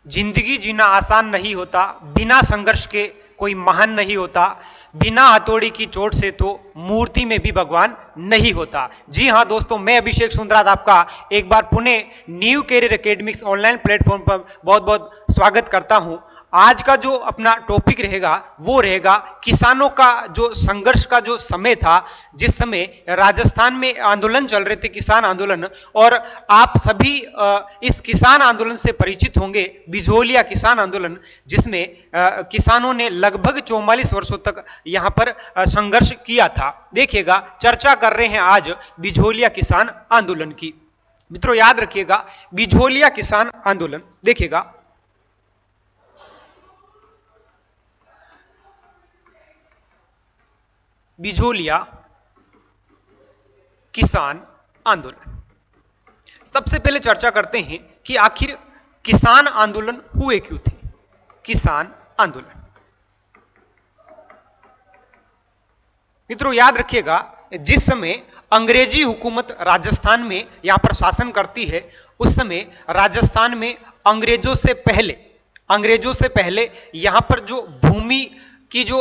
जिंदगी जीना आसान नहीं होता, बिना संघर्ष के कोई महान नहीं होता, बिना हथौड़ी की चोट से तो मूर्ति में भी भगवान नहीं होता। जी हां दोस्तों, मैं अभिषेक सुंदरात आपका एक बार Pune new career academics online platform पर बहुत बहुत स्वागत करता हूं। आज का जो अपना टॉपिक रहेगा वो रहेगा किसानों का जो संघर्ष का जो समय था, जिस समय राजस्थान में आंदोलन चल रहे थे, किसान आंदोलन, और आप सभी इस किसान आंदोलन से परिचित होंगे, बिजोलिया किसान आंदोलन, जिसमें किसानों ने लगभग 44 वर्षों तक यहां पर संघर्ष किया था। देखिएगा, चर्चा कर रहे हैं आज बिजोलिया किसान आंदोलन की। मित्रों याद रखिएगा, बिजोलिया किसान आंदोलन, देखिएगा बिजोलिया किसान आंदोलन। सबसे पहले चर्चा करते हैं कि आखिर किसान आंदोलन हुए क्यों थे। किसान आंदोलन, मित्रों याद रखिएगा, जिस समय अंग्रेजी हुकूमत राजस्थान में यहां पर शासन करती है, उस समय राजस्थान में अंग्रेजों से पहले यहां पर जो भूमि की जो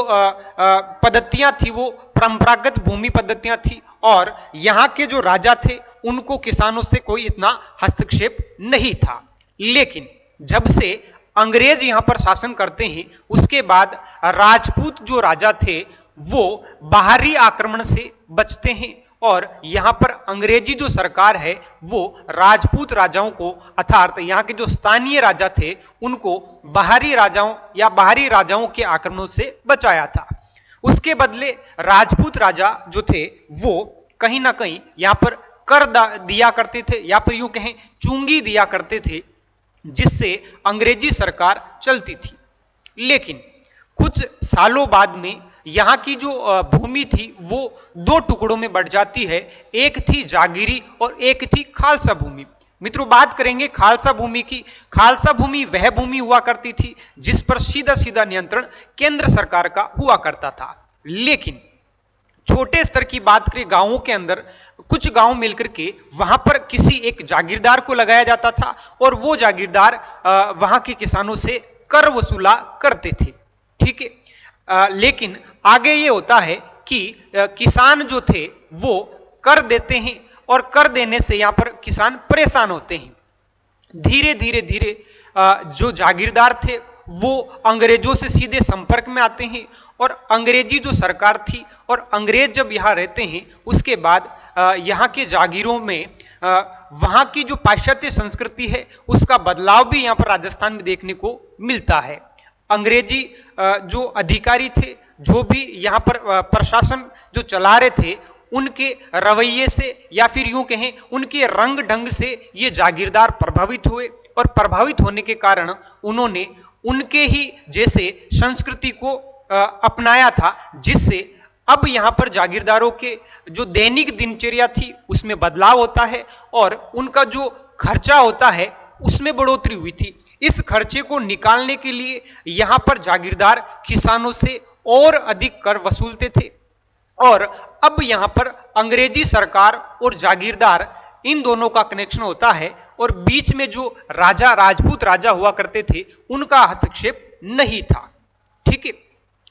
पद्धतियां थी वो परंपरागत भूमि पद्धतियां थी, और यहां के जो राजा थे उनको किसानों से कोई इतना हस्तक्षेप नहीं था। लेकिन जब से अंग्रेज यहां पर शासन करते हैं, उसके बाद राजपूत जो राजा थे वो बाहरी आक्रमण से बचते हैं, और यहां पर अंग्रेजी जो सरकार है वो राजपूत राजाओं को, अर्थात यहां के जो स्थानीय राजा थे उनको बाहरी राजाओं के आक्रमणों से बचाया था। उसके बदले राजपूत राजा जो थे वो कहीं ना कहीं यहां पर कर दिया करते थे, या फिर यूं कहें चुंगी दिया करते थे, जिससे अंग्रेजी सरकार चलती थी। लेकिन कुछ सालों बाद में यहां की जो भूमि थी वो दो टुकड़ों में बढ़ जाती है, एक थी जागीरी और एक थी खालसा भूमि। मित्रों बात करेंगे खालसा भूमि की। खालसा भूमि वह भूमि हुआ करती थी जिस पर सीधा सीधा नियंत्रण केंद्र सरकार का हुआ करता था। लेकिन छोटे स्तर की बात करें, गांवों के अंदर कुछ गांव मिलकर के वहां पर किसी एक जागीरदार को लगाया जाता था, और वो जागीरदार वहां के किसानों से कर वसूला करते थे। ठीक है, लेकिन आगे ये होता है कि किसान जो थे वो कर देते हैं, और कर देने से यहां पर किसान परेशान होते हैं। धीरे धीरे धीरे जो जागीरदार थे वो अंग्रेजों से सीधे संपर्क में आते हैं, और अंग्रेजी जो सरकार थी और अंग्रेज जब यहां रहते हैं, उसके बाद यहां के जागीरों में वहां की जो पाश्चात्य संस्कृति है उसका बदलाव भी यहां पर राजस्थान में देखने को मिलता है। अंग्रेजी जो अधिकारी थे, जो भी यहां पर प्रशासन जो चला रहे थे, उनके रवैये से या फिर यूं कहें उनके रंग ढंग से ये जागीरदार प्रभावित हुए, और प्रभावित होने के कारण उन्होंने उनके ही जैसे संस्कृति को अपनाया था, जिससे अब यहां पर जागीरदारों के जो दैनिक दिनचर्या थी उसमें बदलाव होता है, और उनका जो खर्चा होता है उसमें बढ़ोतरी हुई थी। इस खर्चे को निकालने के लिए यहां पर जागीरदार किसानों से और अधिक कर वसूलते थे, और अब यहां पर अंग्रेजी सरकार और जागीरदार इन दोनों का कनेक्शन होता है, और बीच में जो राजपूत राजा हुआ करते थे उनका हस्तक्षेप नहीं था। ठीक है,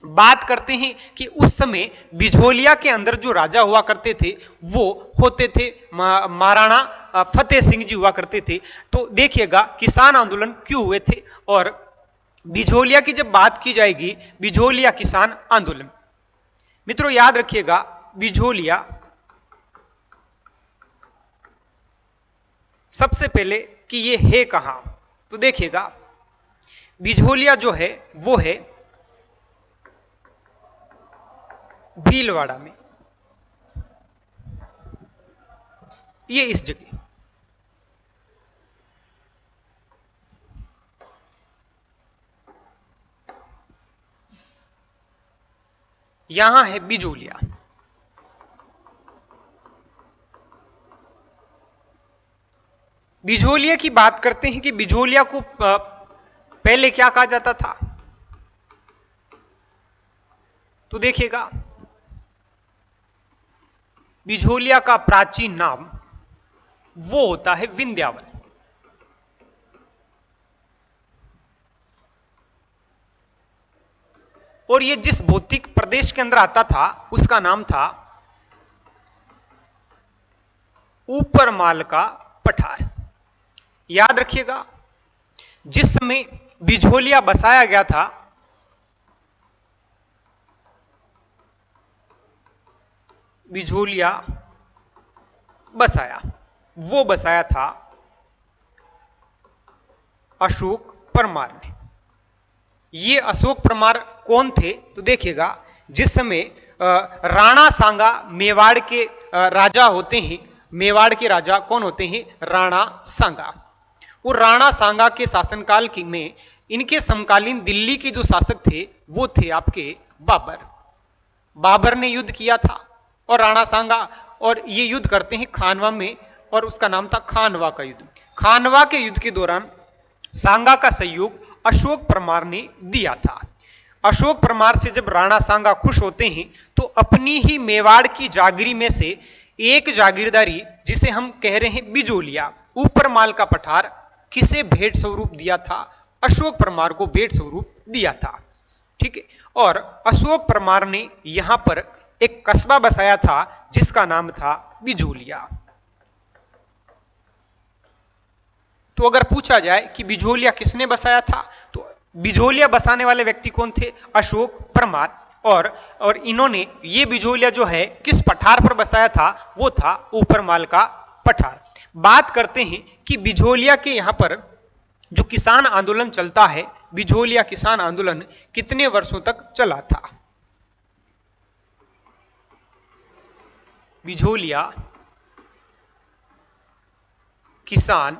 बात करते हैं कि उस समय बिजोलिया के अंदर जो राजा हुआ करते थे वो होते थे महाराणा फतेह सिंह जी हुआ करते थे। तो देखिएगा किसान आंदोलन क्यों हुए थे, और बिजोलिया की जब बात की जाएगी, बिजोलिया किसान आंदोलन, मित्रों याद रखिएगा बिजोलिया सबसे पहले कि ये है कहां। तो देखिएगा बिजोलिया जो है वो है भीलवाड़ा में, ये इस जगह। यहां है बिजोलिया। बिजोलिया की बात करते हैं कि बिजोलिया को पहले क्या कहा जाता था। तो देखिएगा बिजोलिया का प्राचीन नाम वो होता है विंध्यावल। और ये जिस भौतिक प्रदेश के अंदर आता था उसका नाम था ऊपरमाल का पठार। याद रखिएगा, जिस समय बिझोलिया बसाया गया था, बिझोलिया बसाया, वो बसाया था अशोक परमार ने। ये अशोक परमार कौन थे? तो देखिएगा, जिस समय राणा सांगा मेवाड़ के राजा होते हैं, मेवाड़ के राजा कौन होते हैं? राणा सांगा। वो राणा सांगा के शासनकाल में इनके समकालीन दिल्ली के जो शासक थे वो थे आपके बाबर। बाबर ने युद्ध किया था और राणा सांगा, और ये युद्ध करते हैं खानवा में, और उसका नाम था खानवा का युद्ध। खानवा के युद्ध के दौरान सांगा का सहयोग अशोक परमार ने दिया था। अशोक परमार से जब राणा सांगा खुश होते हैं तो अपनी ही मेवाड़ की जागीरी में से एक जागीरदारी, जिसे हम कह रहे हैं बिजोलिया, ऊपरमाल का पठार, किसे भेंट स्वरूप दिया था? अशोक परमार को भेंट स्वरूप दिया था। ठीक है। और अशोक परमार ने यहां पर एक कस्बा बसाया था जिसका नाम था बिजोलिया। तो अगर पूछा जाए कि बिजोलिया किसने बसाया था, तो बिजोलिया बसाने वाले व्यक्ति कौन थे? अशोक परमार। और इन्होंने ये बिजोलिया जो है किस पठार पर बसाया था? वो था ऊपरमाल का पठार। बात करते हैं कि बिजोलिया के यहां पर जो किसान आंदोलन चलता है, बिजोलिया किसान आंदोलन कितने वर्षों तक चला था? बिजोलिया किसान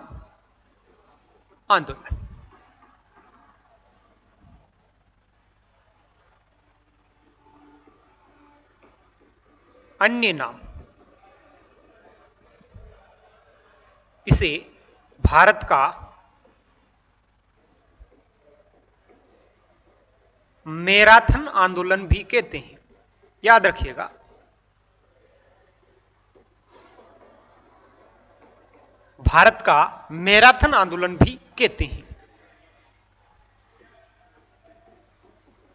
आंदोलन, अन्य नाम इसे भारत का मैराथन आंदोलन भी कहते हैं। याद रखिएगा, भारत का मैराथन आंदोलन भी कहते हैं।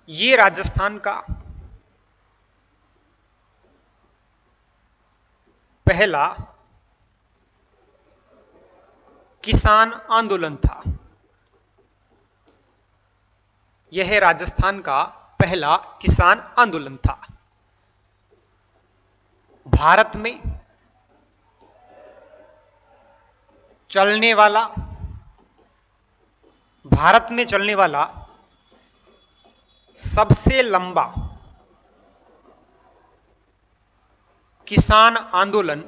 ये राजस्थान का पहला किसान आंदोलन था। यह राजस्थान का पहला किसान आंदोलन था। भारत में चलने वाला सबसे लंबा किसान आंदोलन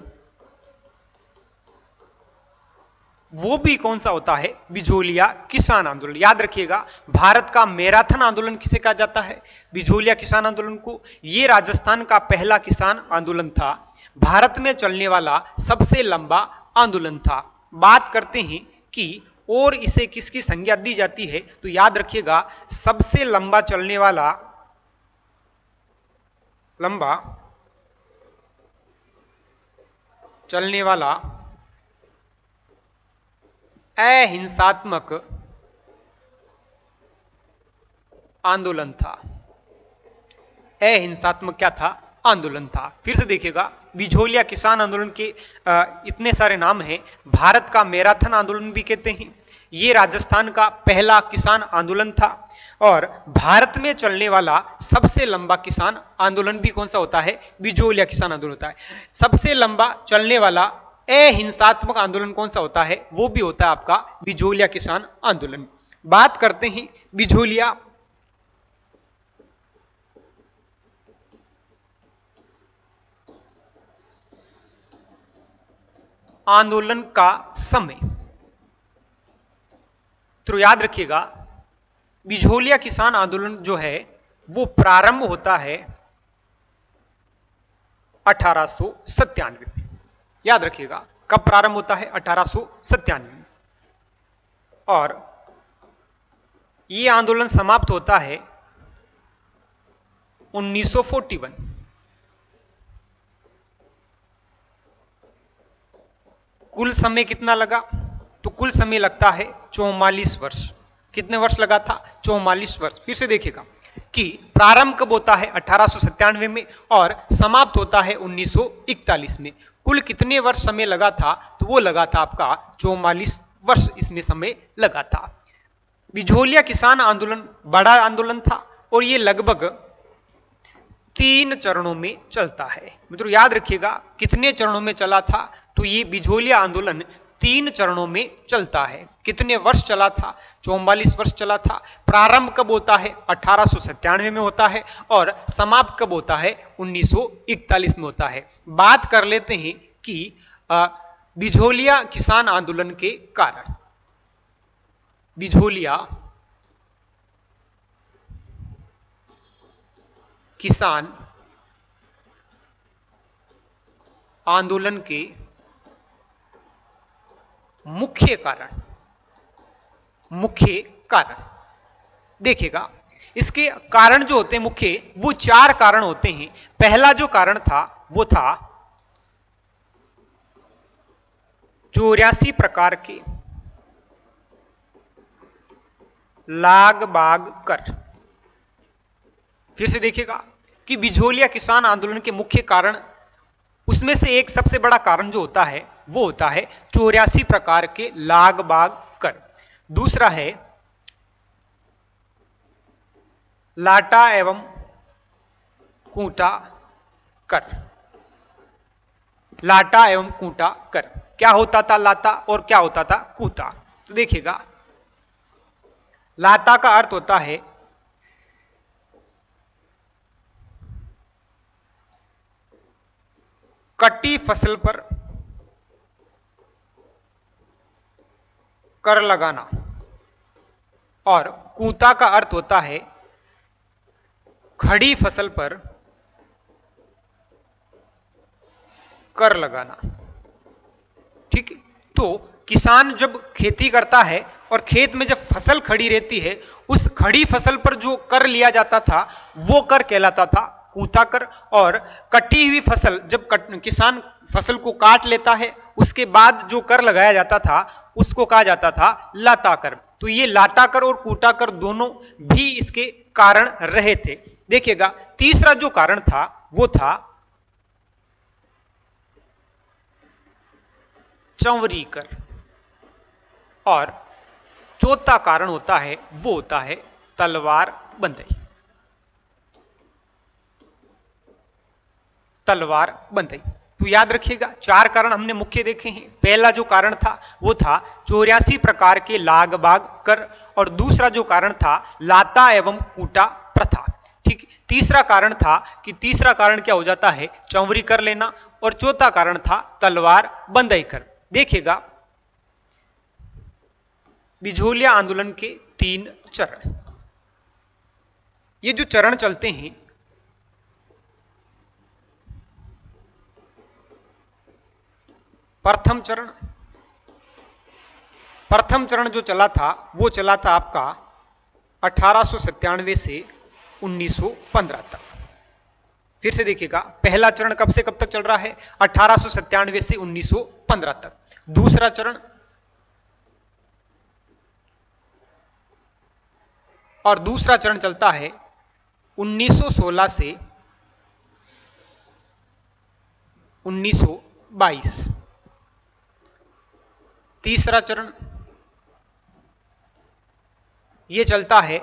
वो भी कौन सा होता है? बिजोलिया किसान आंदोलन। याद रखिएगा, भारत का मैराथन आंदोलन किसे कहा जाता है? बिजोलिया किसान आंदोलन को। यह राजस्थान का पहला किसान आंदोलन था, भारत में चलने वाला सबसे लंबा आंदोलन था। बात करते हैं कि और इसे किसकी संज्ञा दी जाती है, तो याद रखिएगा, सबसे लंबा चलने वाला अहिंसात्मक आंदोलन था। अहिंसात्मक क्या था? आंदोलन था। फिर से देखिएगा, बिजोलिया किसान आंदोलन के इतने सारे नाम हैं। भारत का मैराथन आंदोलन भी कहते हैं। ये राजस्थान का पहला किसान आंदोलन था। और भारत में चलने वाला सबसे लंबा किसान आंदोलन भी कौन सा होता है? बिजोलिया किसान आंदोलन होता है। सबसे लंबा चलने वाला अहिंसात्मक आंदोलन कौन सा होता है? वो भी होता है आपका बिजोलिया किसान आंदोलन। बात करते हैं बिजोलिया आंदोलन का समय। तो याद रखिएगा, बिजोलिया किसान आंदोलन जो है वो प्रारंभ होता है 1897 में। याद रखिएगा, कब प्रारंभ होता है? 1897 में। और ये आंदोलन समाप्त होता है 1941। कुल समय कितना लगा? तो कुल समय लगता है 44 वर्ष। कितने वर्ष लगा था? 44 वर्ष। फिर से देखिएगा, कि प्रारंभ कब होता है 1897 में और समाप्त होता है 1941 में। कुल कितने वर्ष समय लगा था, तो वो लगा था आपका 44 वर्ष इसमें समय लगा था। बिझोलिया किसान आंदोलन बड़ा आंदोलन था और ये लगभग 3 चरणों में चलता है। मित्रों याद रखिएगा कितने चरणों में चला था, तो ये बिझोलिया आंदोलन 3 चरणों में चलता है। कितने वर्ष चला था, 44 वर्ष चला था। प्रारंभ कब होता है 1897 में होता है और समाप्त कब होता है 1941 में होता है। बात कर लेते हैं कि बिझोलिया किसान आंदोलन के कारण। बिझोलिया किसान आंदोलन के मुख्य कारण देखिएगा, इसके कारण जो होते हैं मुख्य, वो 4 कारण होते हैं। पहला जो कारण था वो था 84 प्रकार के लाग बाग कर। फिर से देखिएगा कि बिझोलिया किसान आंदोलन के मुख्य कारण, उसमें से एक सबसे बड़ा कारण जो होता है वो होता है 84 प्रकार के लाग बाग कर। दूसरा है लाटा एवं कूटा कर। लाटा एवं कूटा कर, क्या होता था लाता और क्या होता था कूटा। तो देखिएगा, लाता का अर्थ होता है कटी फसल पर कर लगाना और कूता का अर्थ होता है खड़ी फसल पर कर लगाना। ठीक है, तो किसान जब खेती करता है और खेत में जब फसल खड़ी रहती है, उस खड़ी फसल पर जो कर लिया जाता था वो कर कहलाता था कूता कर। और कटी हुई फसल जब किसान फसल को काट लेता है, उसके बाद जो कर लगाया जाता था उसको कहा जाता था लाता कर। तो ये लाटा कर और कूटा कर दोनों भी इसके कारण रहे थे। देखिएगा, तीसरा जो कारण था वो था चंवरी कर और चौथा कारण होता है वो होता है तलवार बंधई। तलवार बंधई, तो याद रखिएगा 4 कारण हमने मुख्य देखे हैं। पहला जो कारण था वो था 84 प्रकार के लाग बाग कर और दूसरा जो कारण था लाता एवं कूटा प्रथा। ठीक, तीसरा कारण था कि तीसरा कारण क्या हो जाता है चंवरी कर लेना और चौथा कारण था तलवार बंधई कर। देखिएगा, बिझोलिया आंदोलन के 3 चरण। ये जो चरण चलते हैं, प्रथम चरण जो चला था वो चला था आपका 1897 से 1915 तक। फिर से देखिएगा, पहला चरण कब से कब तक चल रहा है 1897 से 1915 तक। दूसरा चरण चलता है 1916 से 1922। तीसरा चरण ये चलता है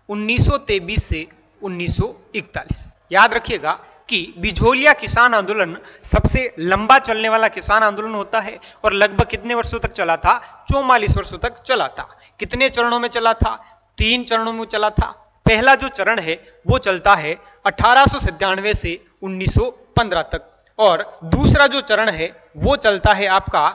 1923 से 1941। याद रखिएगा कि बिझोलिया किसान आंदोलन सबसे लंबा चलने वाला किसान आंदोलन होता है और लगभग कितने वर्षों तक चला था 44 वर्षों तक चला था। कितने चरणों में चला था 3 चरणों में चला था। पहला जो चरण है वो चलता है 1897 से 1915 तक और दूसरा जो चरण है वो चलता है आपका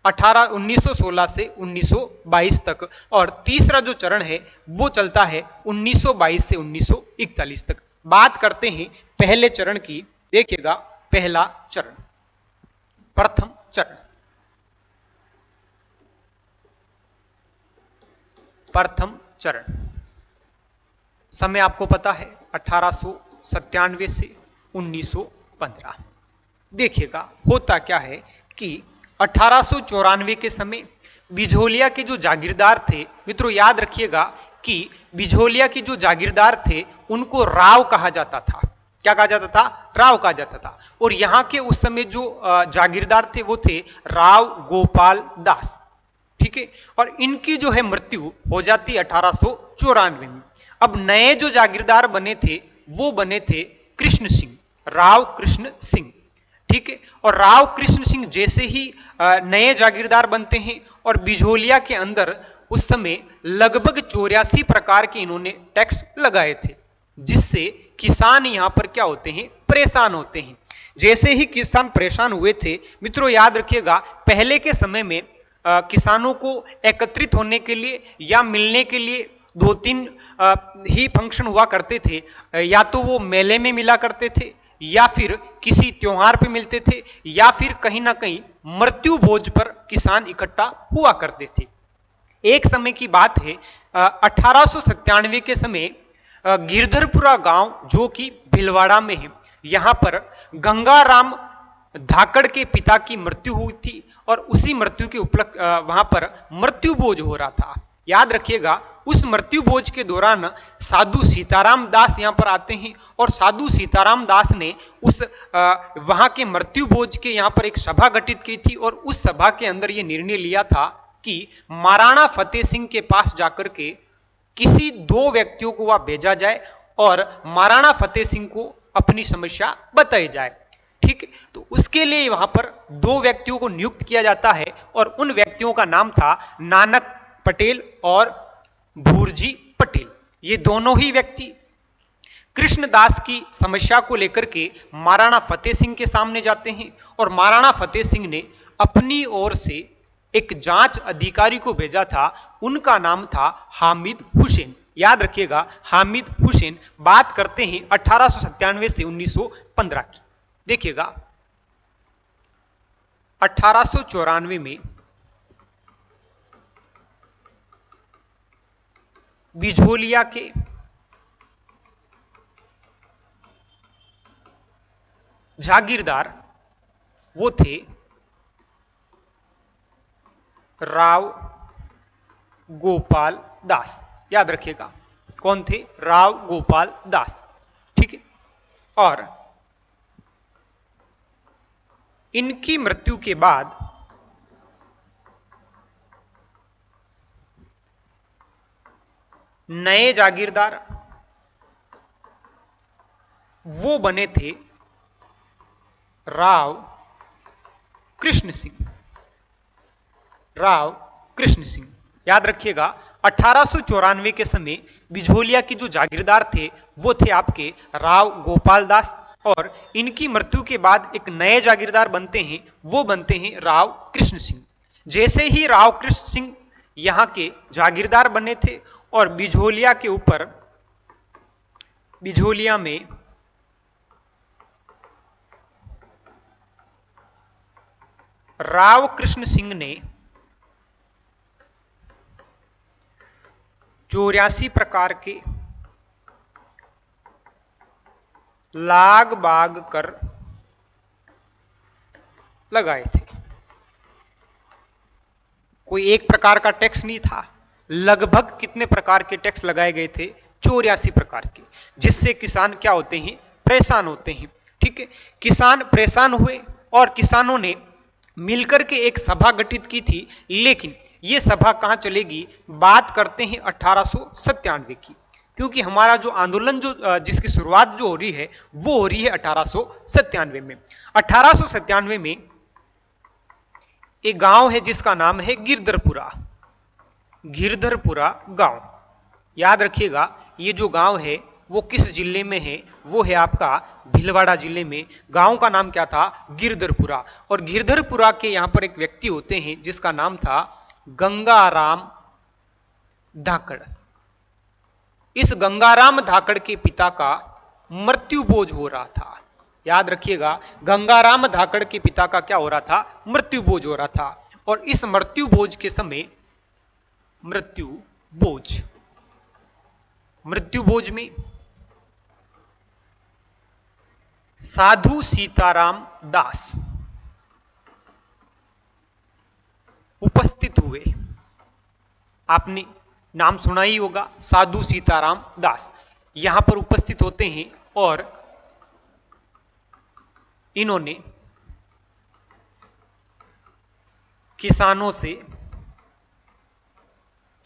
1916 से 1922 तक और तीसरा जो चरण है वो चलता है 1922 से 1941 तक। बात करते हैं पहले चरण की। देखिएगा, पहला चरण, प्रथम चरण। प्रथम चरण समय आपको पता है 1897 से 1915। देखिएगा, होता क्या है कि 1894 के समय बिझोलिया के जो जागीरदार थे, मित्रों याद रखिएगा कि बिझोलिया की जो जागीरदार थे उनको राव कहा जाता था। क्या कहा जाता था? राव कहा जाता था। और यहां के उस समय जो जागीरदार थे वो थे राव गोपाल दास। ठीक है, और इनकी जो है मृत्यु हो जाती है 1894 में। अब नए जो जागीरदार बने थे वो बने थे कृष्ण सिंह, राव कृष्ण सिंह। ठीक है, और राव कृष्ण सिंह जैसे ही नए जागीरदार बनते हैं और बिझोलिया के अंदर उस समय लगभग 84 प्रकार के इन्होंने टैक्स लगाए थे, जिससे किसान यहां पर क्या होते हैं? परेशान होते हैं। जैसे ही किसान परेशान हुए थे, मित्रों याद रखिएगा, पहले के समय में किसानों को एकत्रित होने के लिए या मिलने के लिए दो तीन ही फंक्शन हुआ करते थे। या तो वो मेले में मिला करते थे, या फिर किसी त्योहार पे मिलते थे, या फिर कहीं ना कहीं मृत्यु भोज पर किसान इकट्ठा हुआ करते थे। एक समय की बात है, 1897 के समय गिरधरपुरा गांव जो कि भीलवाड़ा में है, यहां पर गंगाराम धाकड़ के पिता की मृत्यु हुई थी और उसी मृत्यु के उपलक्ष्य वहां पर मृत्यु भोज हो रहा था। याद रखिएगा, उस मृत्यु भोज के दौरान साधु सीताराम दास यहां पर आते हैं और साधु सीताराम दास ने उस वहां के मृत्यु भोज के यहां पर एक सभा गठित की थी और उस सभा के अंदर यह निर्णय लिया था कि महाराणा फतेह सिंह के पास जाकर के किसी दो व्यक्तियों को वह भेजा जाए और महाराणा फतेह सिंह को अपनी समस्या बताई जाए। ठीक, तो उसके लिए वहां पर दो व्यक्तियों को नियुक्त किया जाता है और उन व्यक्तियों का नाम था नानक पटेल और भूरजी पटेल। ये दोनों ही व्यक्ति कृष्णदास की समस्या को लेकर के महाराणा फतेह सिंह के सामने जाते हैं और महाराणा फतेह सिंह ने अपनी ओर से एक जांच अधिकारी को भेजा था, उनका नाम था हामिद हुसैन। याद रखिएगा, हामिद हुसैन। बात करते हैं 1897 से 1915 की। देखिएगा, 1894 में बिझोलिया के जागीरदार वो थे राव गोपाल दास। याद रखिएगा, कौन थे? राव गोपाल दास। ठीक है, और इनकी मृत्यु के बाद नए जागीरदार वो बने थे राव कृष्ण सिंह। राव कृष्ण सिंह। याद रखिएगा, 1894 के समय बिझोलिया की जो जागीरदार थे वो थे आपके राव गोपाल दास, और इनकी मृत्यु के बाद एक नए जागीरदार बनते हैं, वो बनते हैं राव कृष्ण सिंह। जैसे ही राव कृष्ण सिंह यहां के जागीरदार बने थे और बिझोलिया के ऊपर, बिझोलिया में राव कृष्ण सिंह ने 84 प्रकार के लाग बाग कर लगाए थे। कोई एक प्रकार का टैक्स नहीं था, लगभग कितने प्रकार के टैक्स लगाए गए थे? 84 प्रकार के, जिससे किसान क्या होते हैं? परेशान होते हैं। ठीक है, किसान परेशान हुए और किसानों ने मिलकर के एक सभा गठित की थी, लेकिन ये सभा कहां चलेगी? बात करते हैं 1897 की, क्योंकि हमारा जो आंदोलन जो जिसकी शुरुआत जो हो रही है वो हो रही है 1897 में। 1897 में एक गांव है जिसका नाम है गिरधरपुरा। गिरधरपुरा गांव। याद रखिएगा, ये जो गांव है वो किस जिले में है? वो है आपका भीलवाड़ा जिले में। गांव का नाम क्या था? गिरधरपुरा। और गिरधरपुरा के यहां पर एक व्यक्ति होते हैं जिसका नाम था गंगाराम धाकड़। इस गंगाराम धाकड़ के पिता का मृत्यु भोज हो रहा था। याद रखिएगा, गंगाराम धाकड़ के पिता का क्या हो रहा था? मृत्यु भोज हो रहा था। और इस मृत्यु भोज के समय, मृत्यु भोज में साधु सीताराम दास उपस्थित हुए। आपने नाम सुना ही होगा, साधु सीताराम दास यहां पर उपस्थित होते हैं और इन्होंने किसानों से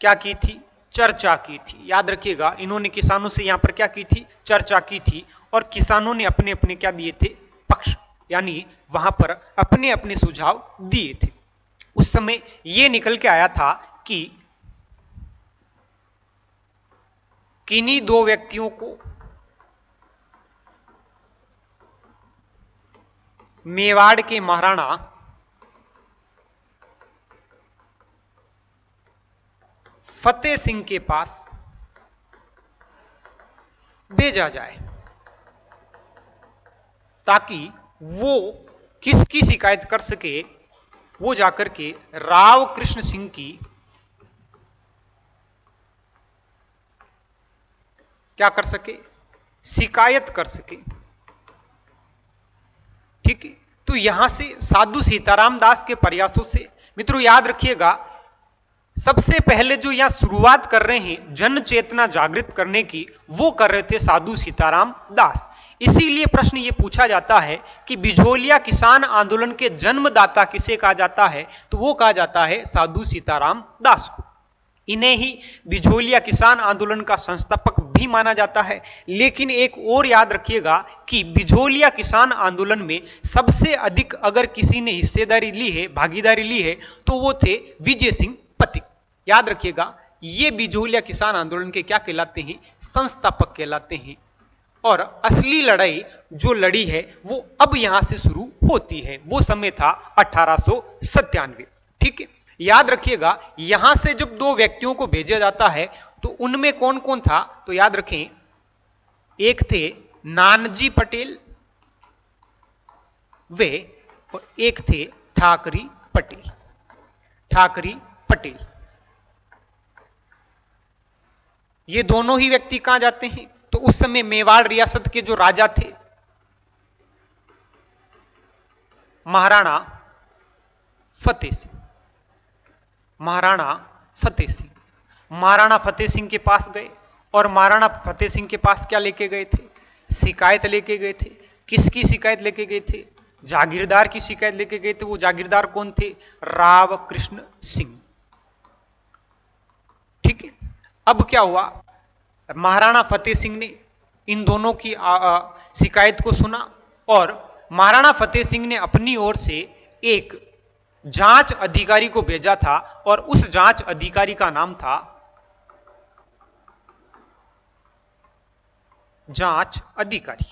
क्या की थी, चर्चा की थी। याद रखिएगा, इन्होंने किसानों से यहां पर क्या की थी, चर्चा की थी और किसानों ने अपने अपने क्या दिए थे, पक्ष, यानी वहां पर अपने अपने सुझाव दिए थे। उस समय यह निकल के आया था कि किन्हीं दो व्यक्तियों को मेवाड़ के महाराणा फतेह सिंह के पास भेजा जाए ताकि वो किसकी शिकायत कर सके, वो जाकर के राव कृष्ण सिंह की क्या कर सके, शिकायत कर सके। ठीक है, तो यहां से साधु सीताराम दास के प्रयासों से मित्रों याद रखिएगा, सबसे पहले जो यहां शुरुआत कर रहे हैं जन चेतना जागृत करने की, वो कर रहे थे साधु सीताराम दास। इसीलिए प्रश्न ये पूछा जाता है कि बिझोलिया किसान आंदोलन के जन्मदाता किसे कहा जाता है, तो वो कहा जाता है साधु सीताराम दास को। इन्हें ही बिझोलिया किसान आंदोलन का संस्थापक भी माना जाता है। लेकिन एक और याद रखिएगा कि बिझोलिया किसान आंदोलन में सबसे अधिक अगर किसी ने हिस्सेदारी ली है, भागीदारी ली है, तो वो थे विजय सिंह पथिक। याद रखिएगा, ये बिझोलिया किसान आंदोलन के क्या कहलाते हैं, संस्थापक कहलाते हैं। और असली लड़ाई जो लड़ी है वो अब यहां से शुरू होती है, वो समय था 1897। ठीक है, याद रखिएगा, यहां से जब दो व्यक्तियों को भेजा जाता है तो उनमें कौन कौन था, तो याद रखें, एक थे नानजी पटेल वे और एक थे ठाकरी पटेल। ठाकरी पटेल ये दोनों ही व्यक्ति कहां जाते हैं, तो उस समय मेवाड़ रियासत के जो राजा थे महाराणा फतेह सिंह, महाराणा फतेह सिंह, महाराणा फतेह सिंह के पास गए और महाराणा फतेह सिंह के पास क्या लेके गए थे, शिकायत लेके गए थे। किसकी शिकायत लेके गए थे, जागीरदार की शिकायत लेके गए थे। वो जागीरदार कौन थे, राव कृष्ण सिंह। ठीक है, अब क्या हुआ, महाराणा फतेह सिंह ने इन दोनों की शिकायत को सुना और महाराणा फतेह सिंह ने अपनी ओर से एक जांच अधिकारी को भेजा था और उस जांच अधिकारी का नाम था जांच अधिकारी,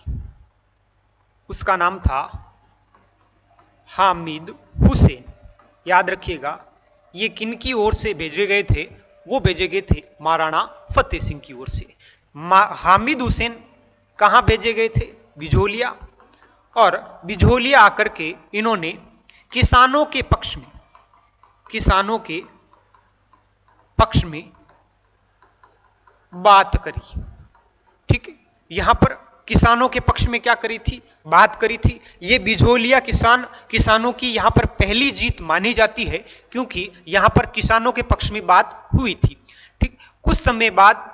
उसका नाम था हामिद हुसैन। याद रखिएगा, ये किनकी ओर से भेजे गए थे, वो भेजे गए थे महाराणा फतेह सिंह की ओर से। हामिद हुसैन कहां भेजे गए थे, बिझोलिया। और बिझोलिया आकर के इन्होंने किसानों के पक्ष में, किसानों के पक्ष में बात करी। ठीक है, यहां पर किसानों के पक्ष में क्या करी थी, बात करी थी। यह बिझोलिया किसानों की यहां पर पहली जीत मानी जाती है, क्योंकि यहां पर किसानों के पक्ष में बात हुई थी। ठीक, कुछ समय बाद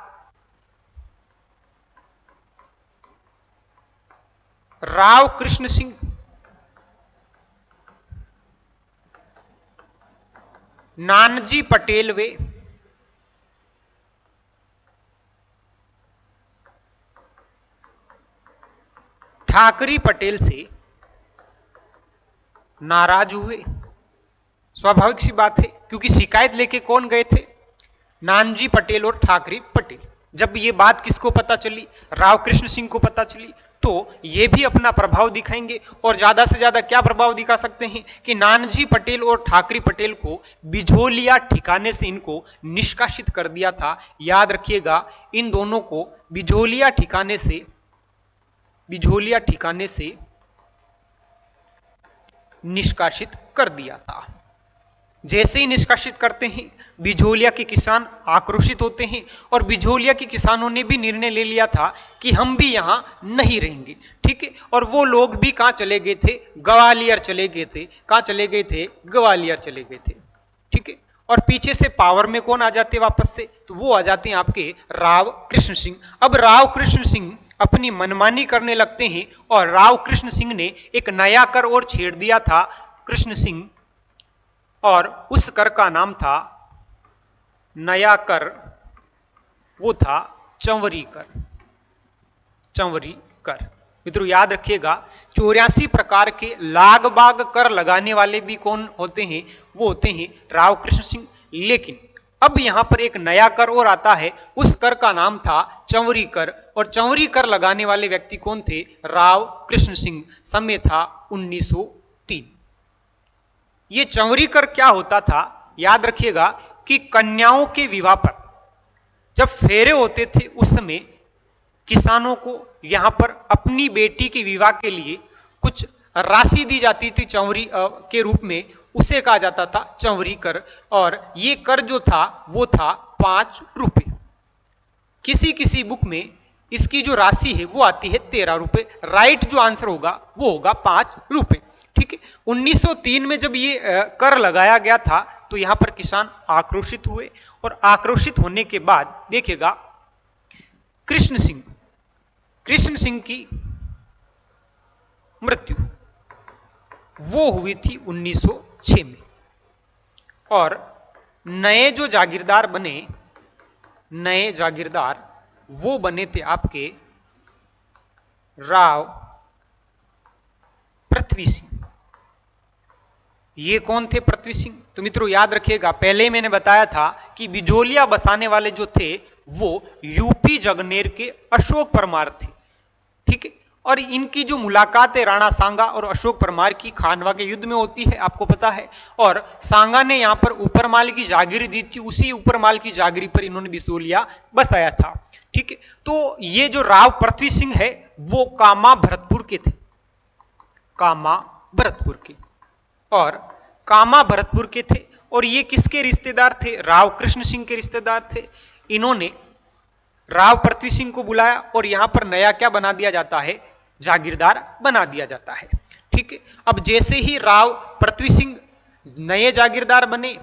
राव कृष्ण सिंह नानजी पटेल वे ठाकरी पटेल से नाराज हुए। स्वाभाविक सी बात है, क्योंकि शिकायत लेके कौन गए थे, नानजी पटेल और ठाकरी पटेल। जब ये बात किसको पता चली, राव कृष्ण सिंह को पता चली, तो ये भी अपना प्रभाव दिखाएंगे। और ज्यादा से ज्यादा क्या प्रभाव दिखा सकते हैं कि नानजी पटेल और ठाकरी पटेल को बिझोलिया ठिकाने से इनको निष्कासित कर दिया था। याद रखिएगा, इन दोनों को बिझोलिया ठिकाने से निष्कासित कर दिया था। जैसे ही निष्कासित करते हैं, बिझोलिया के किसान आक्रोशित होते हैं और बिझोलिया के किसानों ने भी निर्णय ले लिया था कि हम भी यहां नहीं रहेंगे। ठीक है, और वो लोग भी कहां चले गए थे, ग्वालियर चले गए थे। कहां चले गए थे, ग्वालियर चले गए थे। ठीक है, और पीछे से पावर में कौन आ जाते वापस से, तो वो आ जाते हैं आपके राव कृष्ण सिंह। अब राव कृष्ण सिंह अपनी मनमानी करने लगते हैं और राव कृष्ण सिंह ने एक नया कर और छेड़ दिया था कृष्ण सिंह, और उस कर का नाम था नया कर, वो था चंवरी कर। चंवरी कर मित्रों याद रखिएगा, 84 प्रकार के लाग बाग कर लगाने वाले भी कौन होते हैं, वो होते हैं राव कृष्ण सिंह। लेकिन अब यहां पर एक नया कर और आता है, उस कर का नाम था चंवरी कर, और चंवरी कर लगाने वाले व्यक्ति कौन थे, राव कृष्ण सिंह। समय था 1903। ये चंवरी कर क्या होता था, याद रखिएगा कि कन्याओं के विवाह पर जब फेरे होते थे उस समय किसानों को यहां पर अपनी बेटी के विवाह के लिए कुछ राशि दी जाती थी चंवरी के रूप में, उसे कहा जाता था चंवरी कर। और ये कर जो था वो था 5 रुपए। किसी किसी बुक में इसकी जो राशि है वो आती है 13 रुपए। राइट जो आंसर होगा वो होगा 5 रुपए। ठीक है, 1903 में जब ये कर लगाया गया था तो यहां पर किसान आक्रोशित हुए, और आक्रोशित होने के बाद देखिएगा कृष्ण सिंह की मृत्यु वो हुई थी 1906 में, और नए जो जागीरदार बने, नए जागीरदार वो बने थे आपके राव पृथ्वी सिंह। ये कौन थे पृथ्वी सिंह, तो मित्रों याद रखिएगा पहले मैंने बताया था कि बिजोलिया बसाने वाले जो थे वो यूपी जगनेर के अशोक परमार थे। ठीक है, और इनकी जो मुलाकात है राणा सांगा और अशोक परमार की खानवा के युद्ध में होती है, आपको पता है। और सांगा ने यहां पर ऊपरमाल की जागीर दी थी, उसी ऊपरमाल की जागीरी पर इन्होंने बिजोलिया बसाया था। ठीक है, तो ये जो राव पृथ्वी सिंह है वो कामा भरतपुर के थे, कामा भरतपुर के, और कामा भरतपुर के थे। और ये किसके रिश्तेदार थे, राव कृष्ण सिंह के रिश्तेदार थे। इन्होंने राव पृथ्वी सिंह को बुलाया और यहां पर नया क्या बना दिया जाता है, जागीरदार बना दिया जाता है। ठीक है, अब जैसे ही राव पृथ्वी सिंह नए जागीरदार बने,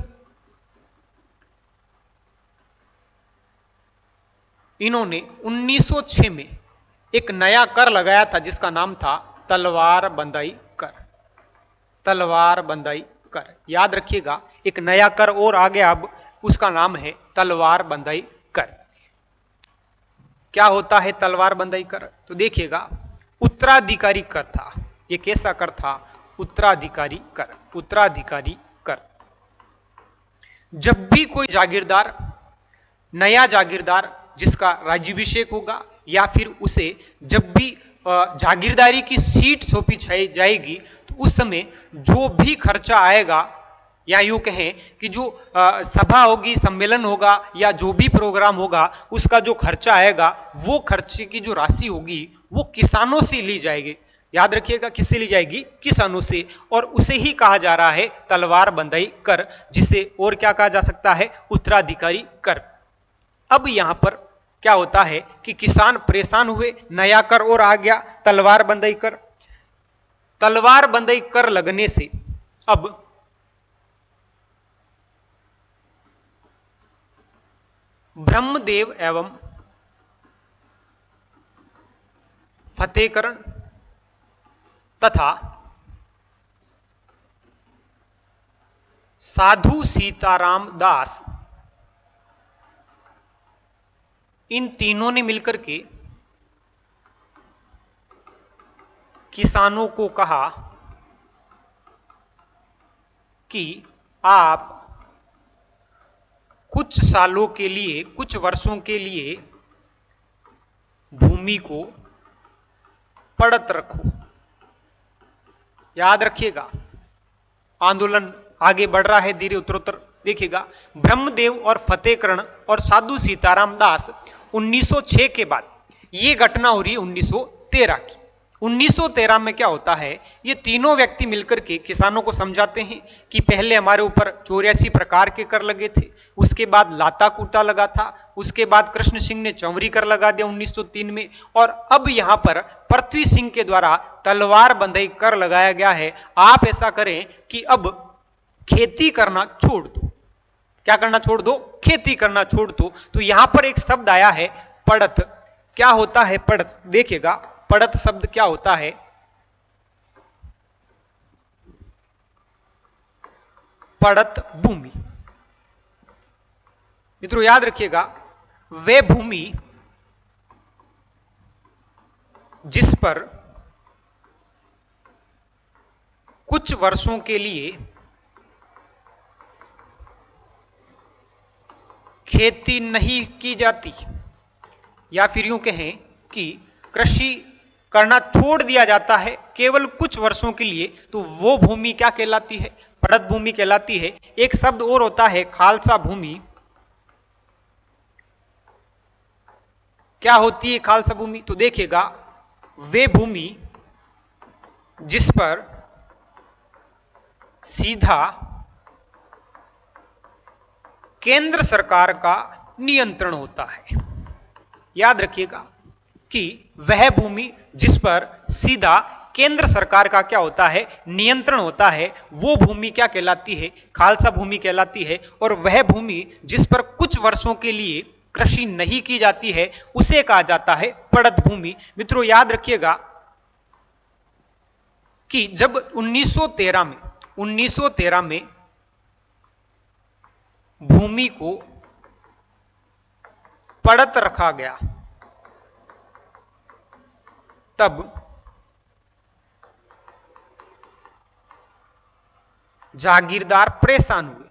इन्होंने 1906 में एक नया कर लगाया था जिसका नाम था तलवार बंदाई कर। तलवार बंदाई कर, याद रखिएगा एक नया कर और आ गया, अब उसका नाम है तलवार बंदाई कर। क्या होता है तलवार बंदाई कर, तो देखिएगा उत्तराधिकारी कर था। ये कैसा कर था, उत्तराधिकारी कर। उत्तराधिकारी कर, जब भी कोई जागीरदार, नया जागीरदार जिसका राज्याभिषेक होगा, या फिर उसे जब भी जागीरदारी की सीट सौंपी जाएगी, तो उस समय जो भी खर्चा आएगा, या यूं कहें कि जो सभा होगी, सम्मेलन होगा, या जो भी प्रोग्राम होगा, उसका जो खर्चा आएगा, वो खर्चे की जो राशि होगी वो किसानों से ली जाएगी। याद रखिएगा किससे ली जाएगी, किसानों से। और उसे ही कहा जा रहा है तलवार बंदाई कर, जिसे और क्या कहा जा सकता है, उत्तराधिकारी कर। अब यहां पर क्या होता है कि किसान परेशान हुए, नया कर और आ गया तलवार बंदाई कर। तलवार बंदाई कर लगने से अब ब्रह्मदेव एवं फतेहकरण तथा साधु सीताराम दास, इन तीनों ने मिलकर के किसानों को कहा कि आप कुछ सालों के लिए, कुछ वर्षों के लिए भूमि को पड़त रखो। याद रखिएगा आंदोलन आगे बढ़ रहा है धीरे उत्तरोत्तर। देखिएगा ब्रह्मदेव और फतेहकरण और साधु सीताराम दास 1906 के बाद, ये घटना हो रही है 1913 की। 1913 में क्या होता है, ये तीनों व्यक्ति मिलकर के किसानों को समझाते हैं कि पहले हमारे ऊपर 84 प्रकार के कर लगे थे, उसके बाद लाता कूटा लगा था, उसके बाद कृष्ण सिंह ने चंवरी कर लगा दिया 1903 में, और अब यहां पर पृथ्वी सिंह के द्वारा तलवार बंदाई कर लगाया गया है। आप ऐसा करें कि अब खेती करना छोड़ दो, क्या करना छोड़ दो, खेती करना छोड़ दो। तो यहां पर एक शब्द आया है पड़त। क्या होता है पड़त, देखिएगा पड़त शब्द क्या होता है। पड़त भूमि, मित्रों याद रखिएगा, वे भूमि जिस पर कुछ वर्षों के लिए खेती नहीं की जाती, या फिर यूं कहें कि कृषि करना छोड़ दिया जाता है केवल कुछ वर्षों के लिए, तो वो भूमि क्या कहलाती है, पड़त भूमि कहलाती है। एक शब्द और होता है खालसा भूमि। क्या होती है खालसा भूमि, तो देखिएगा, वे भूमि जिस पर सीधा केंद्र सरकार का नियंत्रण होता है। याद रखिएगा कि वह भूमि जिस पर सीधा केंद्र सरकार का क्या होता है, नियंत्रण होता है, वो भूमि क्या कहलाती है, खालसा भूमि कहलाती है। और वह भूमि जिस पर कुछ वर्षों के लिए कृषि नहीं की जाती है उसे कहा जाता है पड़त भूमि। मित्रों याद रखिएगा कि जब 1913 में भूमि को पड़त रखा गया, तब जागीरदार परेशान हुए,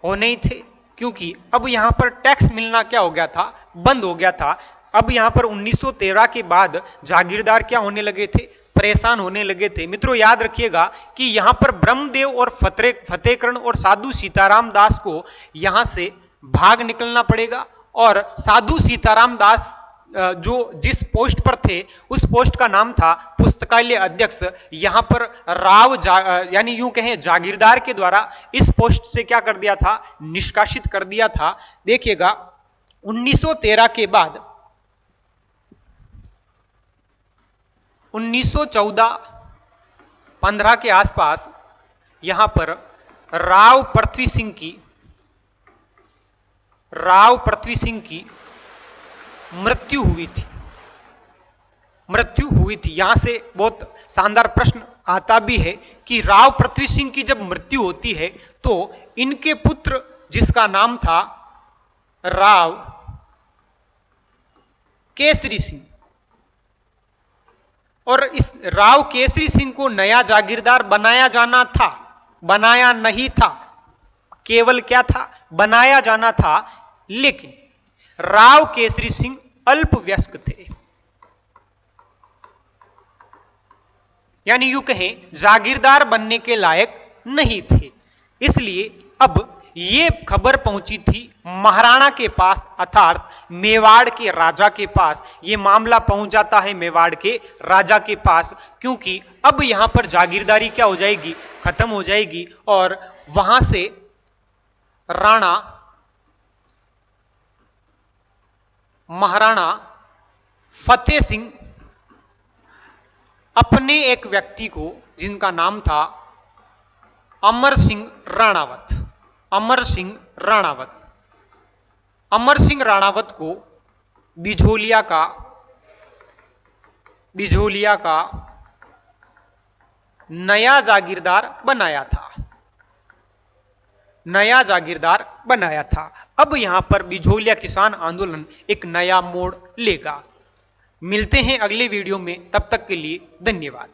हो नहीं थे, क्योंकि अब यहां पर टैक्स मिलना क्या हो गया था, बंद हो गया था। अब यहां पर 1913 के बाद जागीरदार क्या होने लगे थे, परेशान होने लगे थे। मित्रों याद रखिएगा कि यहां पर ब्रह्मदेव और फतेहकरण और साधु सीताराम दास को यहां से भाग निकलना पड़ेगा, और साधु सीताराम दास जो जिस पोस्ट पर थे उस पोस्ट का नाम था पुस्तकालय अध्यक्ष। यहां पर यानी यूं कहें जागीरदार के द्वारा इस पोस्ट से क्या कर दिया था, निष्कासित कर दिया था। देखिएगा 1913 के बाद 1914-15 के आसपास यहां पर राव पृथ्वी सिंह की मृत्यु हुई थी। यहां से बहुत शानदार प्रश्न आता भी है कि राव पृथ्वी सिंह की जब मृत्यु होती है तो इनके पुत्र जिसका नाम था राव केसरी सिंह, और इस राव केसरी सिंह को नया जागीरदार बनाया नहीं था, केवल क्या था, बनाया जाना था। लेकिन राव केसरी सिंह अल्पवयस्क थे, यानी यूं कहें जागीरदार बनने के लायक नहीं थे। इसलिए अब ये खबर पहुंची थी महाराणा के पास, अर्थात मेवाड़ के राजा के पास। ये मामला पहुंच जाता है मेवाड़ के राजा के पास, क्योंकि अब यहां पर जागीरदारी क्या हो जाएगी, खत्म हो जाएगी, और वहां से महाराणा फतेह सिंह अपने एक व्यक्ति को, जिनका नाम था अमर सिंह राणावत को बिझोलिया का नया जागीरदार बनाया था। अब यहां पर बिझोलिया किसान आंदोलन एक नया मोड़ लेगा। मिलते हैं अगले वीडियो में, तब तक के लिए धन्यवाद।